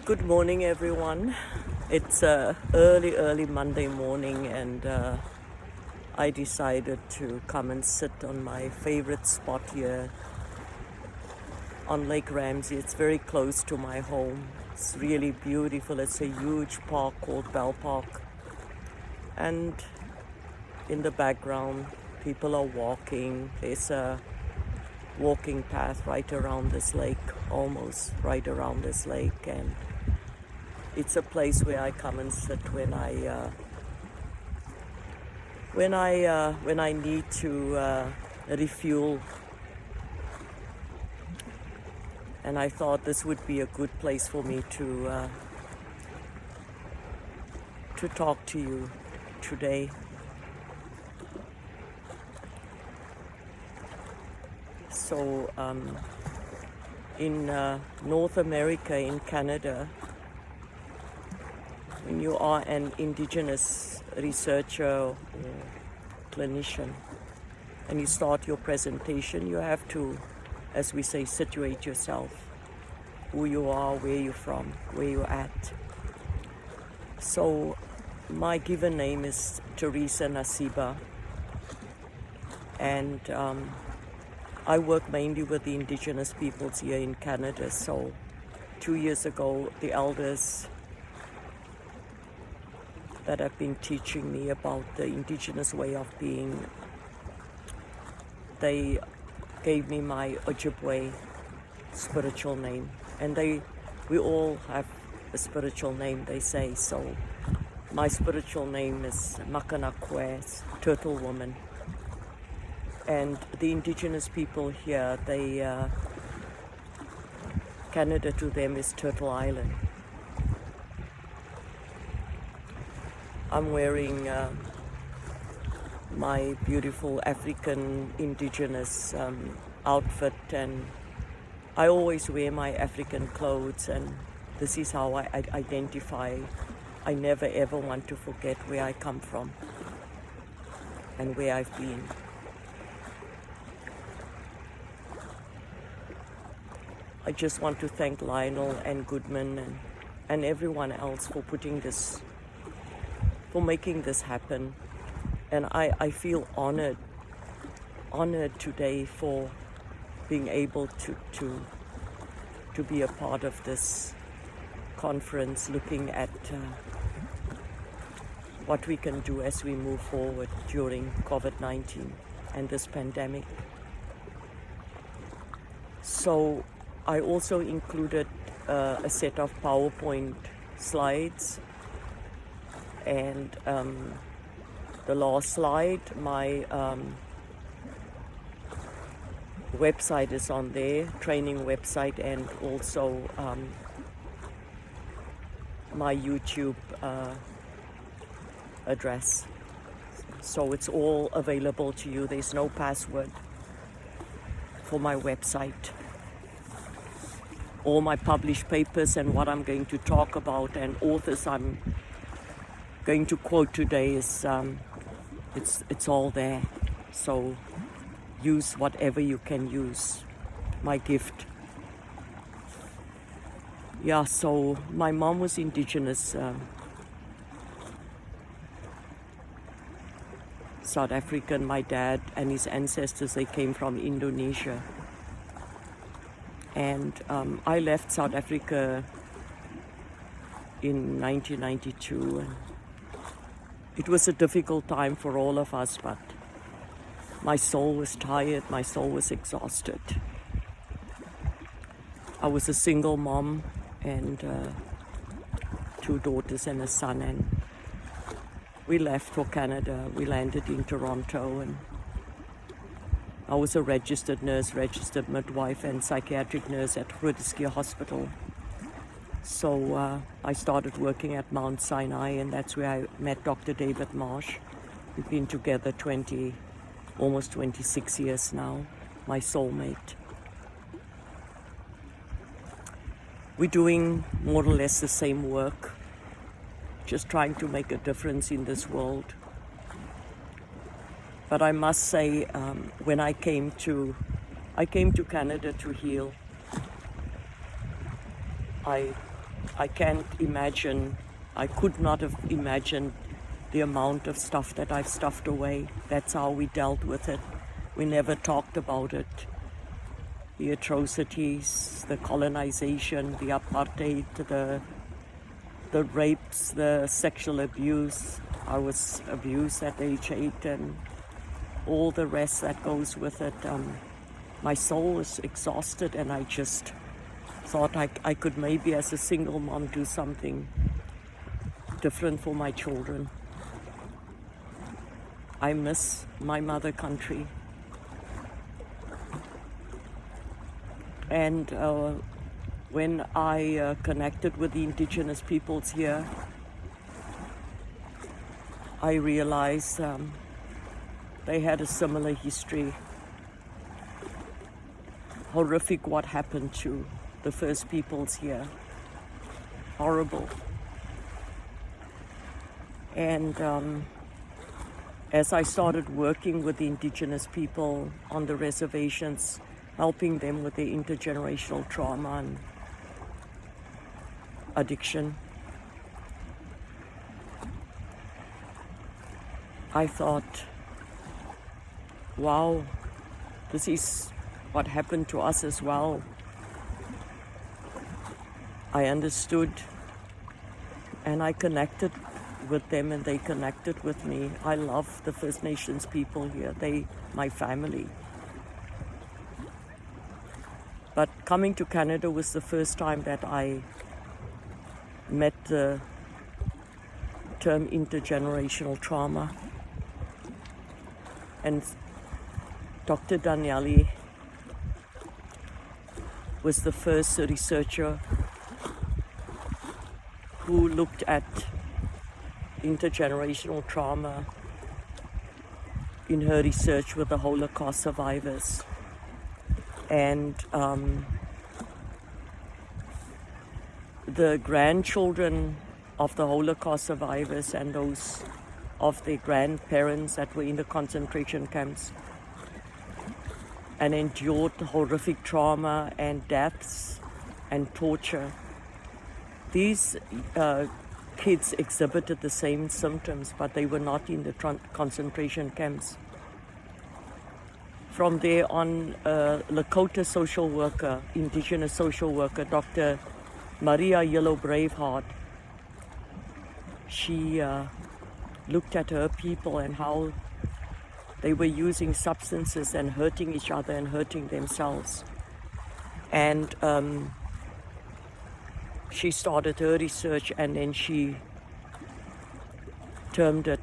Good morning, everyone. It's early Monday morning, and I decided to come and sit on my favorite spot here on Lake Ramsey. It's very close to my home. It's really beautiful. It's a huge park called Bell Park, and in the background, people are walking. There's a walking path right around this lake, almost right around this lake, and it's a place where I come and sit when I need to refuel. And I thought this would be a good place for me to talk to you today. So in North America, in Canada, when you are an Indigenous researcher or clinician and you start your presentation, you have to, as we say, situate yourself, who you are, where you're from, where you're at. So my given name is Teresa Nasiba, and I work mainly with the Indigenous peoples here in Canada. So 2 years ago, the elders that have been teaching me about the Indigenous way of being, they gave me my Ojibwe spiritual name. And we all have a spiritual name, they say. So my spiritual name is Makanakwe, Turtle Woman. And the Indigenous people here, Canada to them is Turtle Island. I'm wearing my beautiful African Indigenous outfit, and I always wear my African clothes, and this is how I identify. I never ever want to forget where I come from and where I've been. I just want to thank Lionel and Goodman and everyone else for making this happen. And I feel honored today for being able to be a part of this conference, looking at what we can do as we move forward during COVID-19 and this pandemic. So I also included a set of PowerPoint slides, and the last slide, my website is on there, training website, and also my YouTube address. So it's all available to you. There's no password for my website. All my published papers and what I'm going to talk about and authors I'm going to quote today is it's all there. So use whatever you can use. My gift. Yeah, so my mom was Indigenous South African. My dad and his ancestors, they came from Indonesia. And I left South Africa in 1992. And it was a difficult time for all of us, but my soul was tired, my soul was exhausted. I was a single mom and 2 daughters and a son, and we left for Canada. We landed in Toronto, and I was a registered nurse, registered midwife, and psychiatric nurse at Groote Hospital. So I started working at Mount Sinai, and that's where I met Dr. David Marsh. We've been together almost 26 years now, my soulmate. We're doing more or less the same work, just trying to make a difference in this world. But I must say, when I came to Canada to heal, I I can't imagine, I could not have imagined the amount of stuff that I've stuffed away. That's how we dealt with it. We never talked about it. The atrocities, the colonization, the apartheid, the rapes, the sexual abuse. I was abused at age 8 and all the rest that goes with it. My soul was exhausted, and I just thought I could maybe as a single mom do something different for my children. I miss my mother country. And when I connected with the indigenous peoples here, I realized they had a similar history. Horrific what happened to the first peoples here. Horrible. And as I started working with the indigenous people on the reservations, helping them with their intergenerational trauma and addiction, I thought, wow, this is what happened to us as well. I understood, and I connected with them, and they connected with me. I love the First Nations people here. They, my family. But coming to Canada was the first time that I met the term intergenerational trauma. And Dr. Daniele was the first researcher who looked at intergenerational trauma in her research with the Holocaust survivors. And the grandchildren of the Holocaust survivors and those of their grandparents that were in the concentration camps and endured horrific trauma and deaths and torture. These kids exhibited the same symptoms, but they were not in the concentration camps. From there on, Lakota social worker, indigenous social worker, Dr. Maria Yellow Braveheart, she looked at her people and how they were using substances and hurting each other and hurting themselves. And she started her research, and then she termed it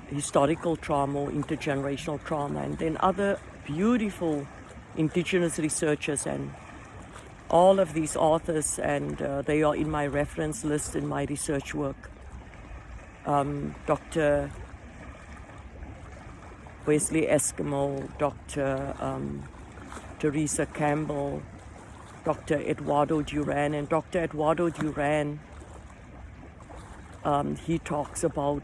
historical trauma or intergenerational trauma. And then other beautiful indigenous researchers and all of these authors, and they are in my reference list in my research work. Dr. Wesley Eskimo, Dr. Teresa Campbell, Dr. Eduardo Duran. And Dr. Eduardo Duran, he talks about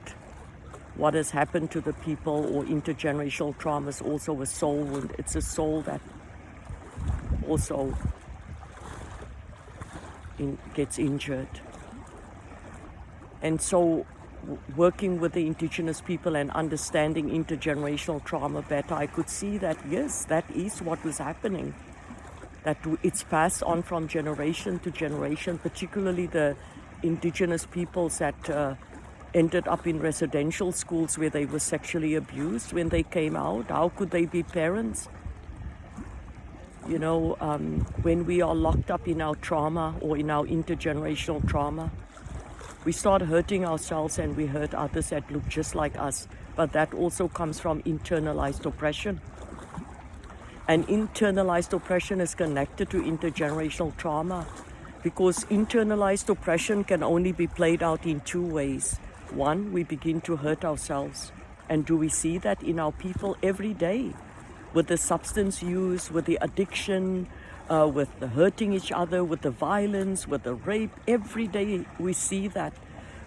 what has happened to the people, or intergenerational trauma is also a soul wound. It's a soul that also gets injured. And so working with the indigenous people and understanding intergenerational trauma better, I could see that, yes, that is what was happening. That it's passed on from generation to generation, particularly the indigenous peoples that ended up in residential schools where they were sexually abused when they came out. How could they be parents? You know, when we are locked up in our trauma or in our intergenerational trauma, we start hurting ourselves and we hurt others that look just like us. But that also comes from internalized oppression. And internalized oppression is connected to intergenerational trauma, because internalized oppression can only be played out in two ways. One, we begin to hurt ourselves. And do we see that in our people every day? With the substance use, with the addiction, with the hurting each other, with the violence, with the rape. Every day we see that.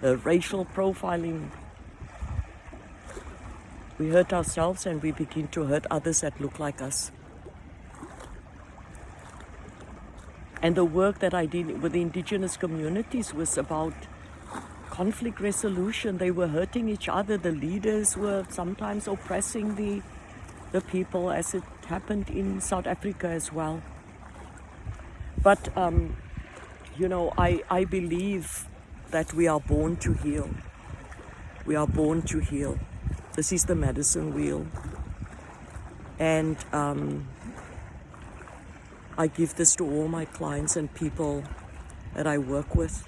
Racial profiling. We hurt ourselves and we begin to hurt others that look like us. And the work that I did with the indigenous communities was about conflict resolution. They were hurting each other. The leaders were sometimes oppressing the people, as it happened in South Africa as well. But, I believe that we are born to heal. We are born to heal. This is the medicine wheel. And I give this to all my clients and people that I work with.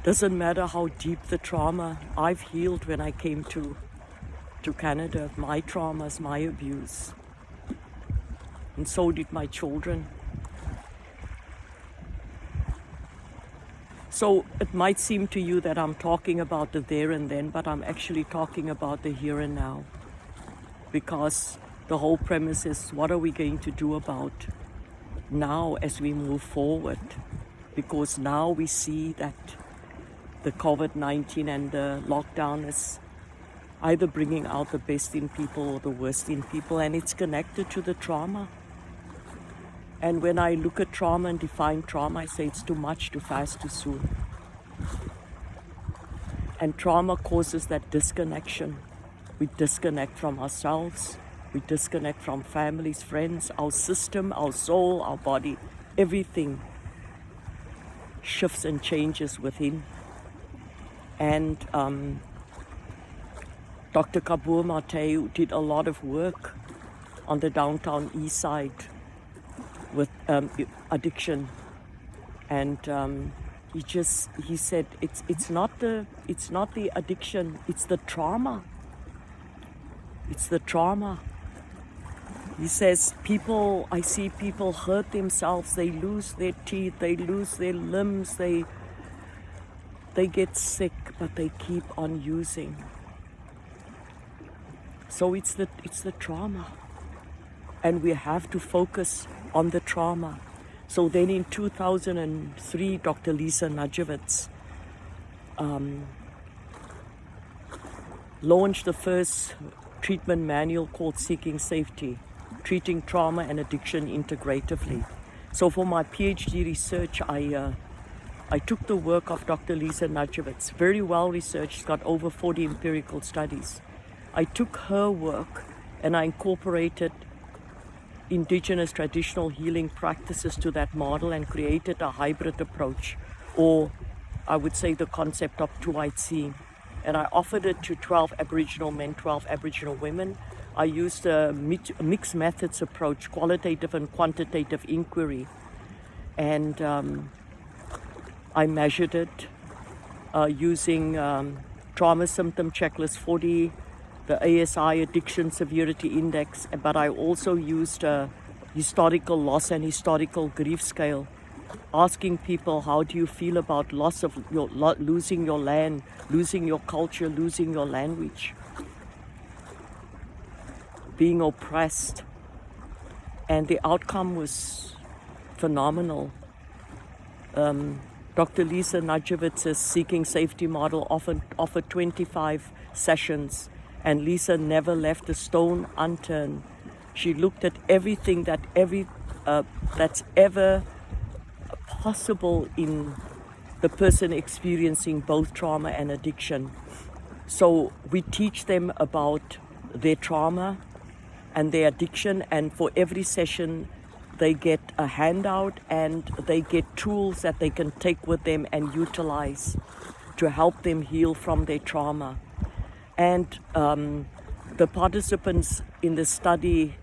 Doesn't matter how deep the trauma. I've healed when I came to Canada. My traumas, my abuse. And so did my children. So it might seem to you that I'm talking about the there and then, but I'm actually talking about the here and now. Because the whole premise is, what are we going to do about now as we move forward? Because now we see that the COVID-19 and the lockdown is either bringing out the best in people or the worst in people, and it's connected to the trauma. And when I look at trauma and define trauma, I say it's too much, too fast, too soon. And trauma causes that disconnection. We disconnect from ourselves, we disconnect from families, friends, our system, our soul, our body. Everything shifts and changes within. And Dr. Kabur Mateu did a lot of work on the downtown east side with addiction, and he said it's not the addiction, it's the trauma. It's the trauma. He says I see people hurt themselves, they lose their teeth, they lose their limbs, they get sick, but they keep on using. So it's the trauma. And we have to focus on the trauma. So then in 2003, Dr. Lisa Najewitz launched the first treatment manual called Seeking Safety, Treating Trauma and Addiction Integratively. So for my PhD research, I took the work of Dr. Lisa Najewitz, very well researched, got over 40 empirical studies. I took her work and I incorporated indigenous traditional healing practices to that model and created a hybrid approach, or I would say the concept of Tuaitsi. And I offered it to 12 Aboriginal men, 12 Aboriginal women. I used a mixed methods approach, qualitative and quantitative inquiry. And I measured it using trauma symptom checklist 40, the ASI Addiction Severity Index, but I also used a historical loss and historical grief scale, asking people, how do you feel about loss of losing your land, losing your culture, losing your language, being oppressed? And the outcome was phenomenal. Dr. Lisa Najewitz's Seeking Safety model offered 25 sessions, and Lisa never left a stone unturned. She looked at everything that's ever possible in the person experiencing both trauma and addiction. So we teach them about their trauma and their addiction, and for every session they get a handout and they get tools that they can take with them and utilize to help them heal from their trauma. And the participants in the study,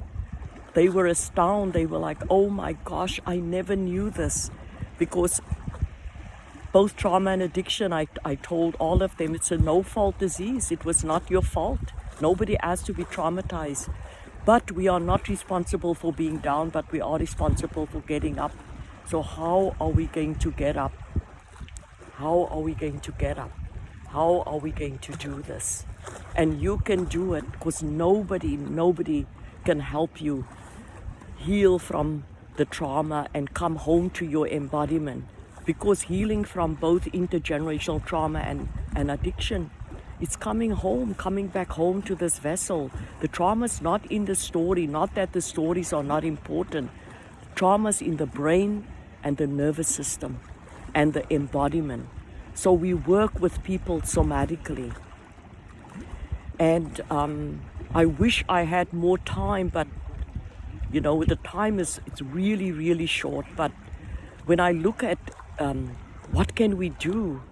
they were astounded. They were like, oh my gosh, I never knew this. Because both trauma and addiction, I told all of them, it's a no-fault disease. It was not your fault. Nobody has to be traumatized. But we are not responsible for being down, but we are responsible for getting up. So how are we going to get up? How are we going to get up? How are we going to do this? And you can do it, because nobody can help you heal from the trauma and come home to your embodiment. Because healing from both intergenerational trauma and addiction It's coming home, coming back home to this vessel. The trauma's not in the story, not that the stories are not important. Trauma's in the brain and the nervous system and the embodiment. So we work with people somatically. And I wish I had more time, but the time it's really, really short. But when I look at what can we do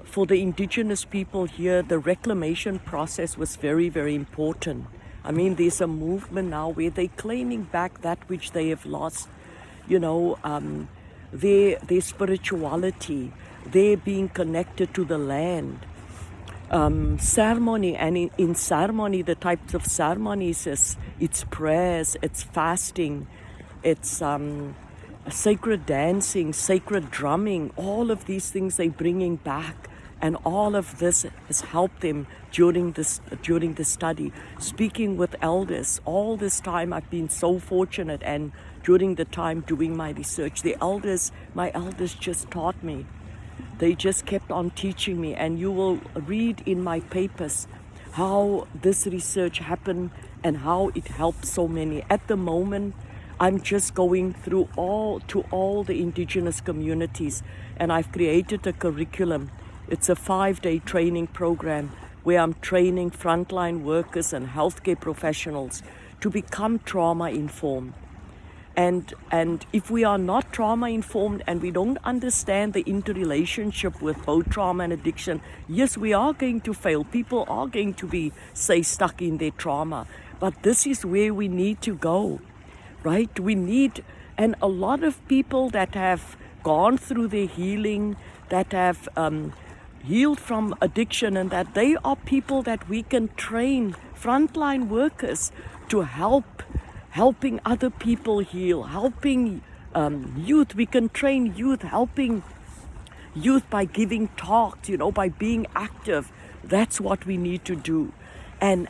for the indigenous people here, the reclamation process was very, very important. I mean, there's a movement now where they're claiming back that which they have lost, their spirituality, their being connected to the land. Ceremony, and in ceremony, the types of ceremonies it's prayers, it's fasting, it's sacred dancing, sacred drumming. All of these things they're bringing back, and all of this has helped them during the study. Speaking with elders, all this time I've been so fortunate, and during the time doing my research, my elders just taught me. They just kept on teaching me, and you will read in my papers how this research happened and how it helped so many. At the moment, I'm just going through all the indigenous communities, and I've created a curriculum. It's a 5-day training program where I'm training frontline workers and healthcare professionals to become trauma-informed. And if we are not trauma-informed and we don't understand the interrelationship with both trauma and addiction, yes, we are going to fail. People are going to be, say, stuck in their trauma. But this is where we need to go, right? And a lot of people that have gone through their healing, that have healed from addiction, and that they are people that we can train, frontline workers, to helping other people heal, helping youth. We can train youth, helping youth by giving talks, by being active. That's what we need to do. And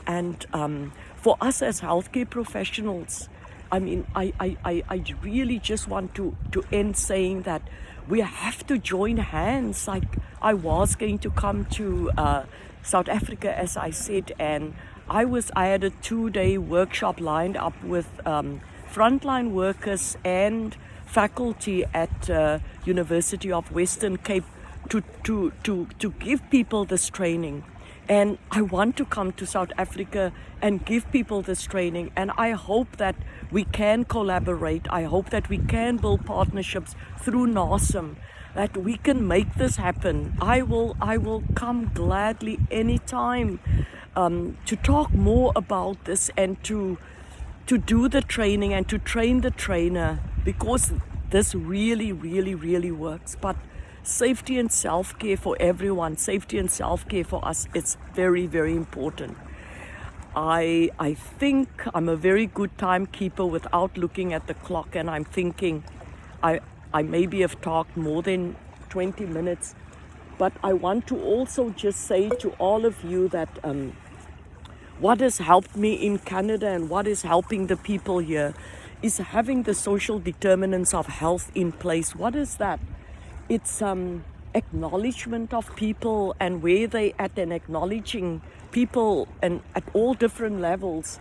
for us as healthcare professionals, I mean, I really just want to end saying that we have to join hands. Like, I was going to come to South Africa, as I said, and I had a 2-day workshop lined up with frontline workers and faculty at University of Western Cape to give people this training. And I want to come to South Africa and give people this training. And I hope that we can collaborate. I hope that we can build partnerships through NASM, that we can make this happen. I will come gladly anytime to talk more about this and to do the training and to train the trainer, because this really, really, really works. But safety and self-care for everyone, safety and self-care for us, it's very, very important. I think I'm a very good timekeeper without looking at the clock, and I'm thinking I maybe have talked more than 20 minutes, but I want to also just say to all of you that what has helped me in Canada and what is helping the people here is having the social determinants of health in place. What is that? It's acknowledgement of people, and where they at, and acknowledging people and at all different levels,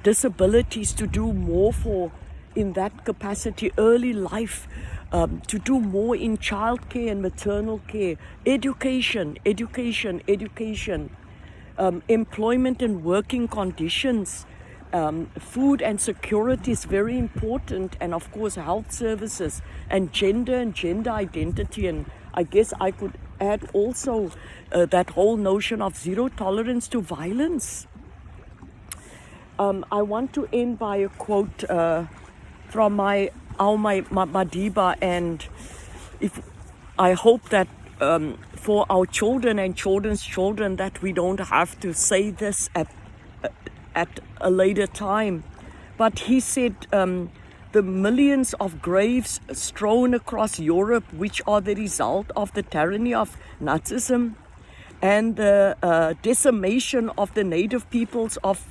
disabilities, to do more for in that capacity, early life, to do more in childcare and maternal care, education, employment and working conditions, food and security is very important, and of course health services, and gender identity. And I guess I could add also that whole notion of zero tolerance to violence. I want to end by a quote from my Madiba, and I hope that for our children and children's children, that we don't have to say this at a later time. But he said, the millions of graves strewn across Europe, which are the result of the tyranny of Nazism and the decimation of the native peoples of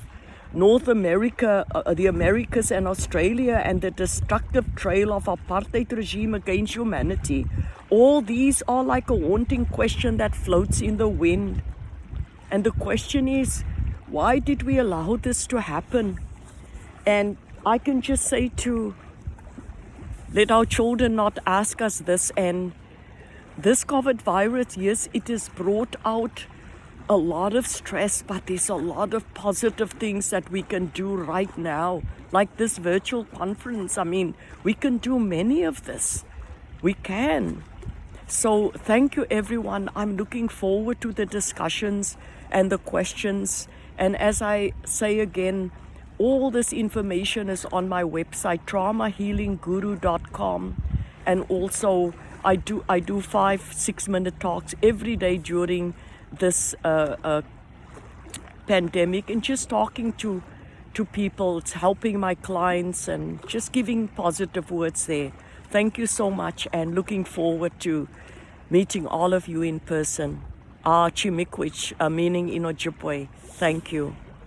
North America, the Americas and Australia, and the destructive trail of apartheid regime against humanity. All these are like a haunting question that floats in the wind. And the question is, why did we allow this to happen? And I can just say to let our children not ask us this. And this COVID virus, yes, it has brought out a lot of stress, but there's a lot of positive things that we can do right now, like this virtual conference. I mean, we can do many of this. We can. So thank you, everyone. I'm looking forward to the discussions and the questions. And as I say again, all this information is on my website, traumahealingguru.com. And also, I do 5-6 minute talks every day during this pandemic, and just talking to people. It's helping my clients and just giving positive words there. Thank you so much, and looking forward to meeting all of you in person. Chimikwich, meaning in Ojibwe. Thank you.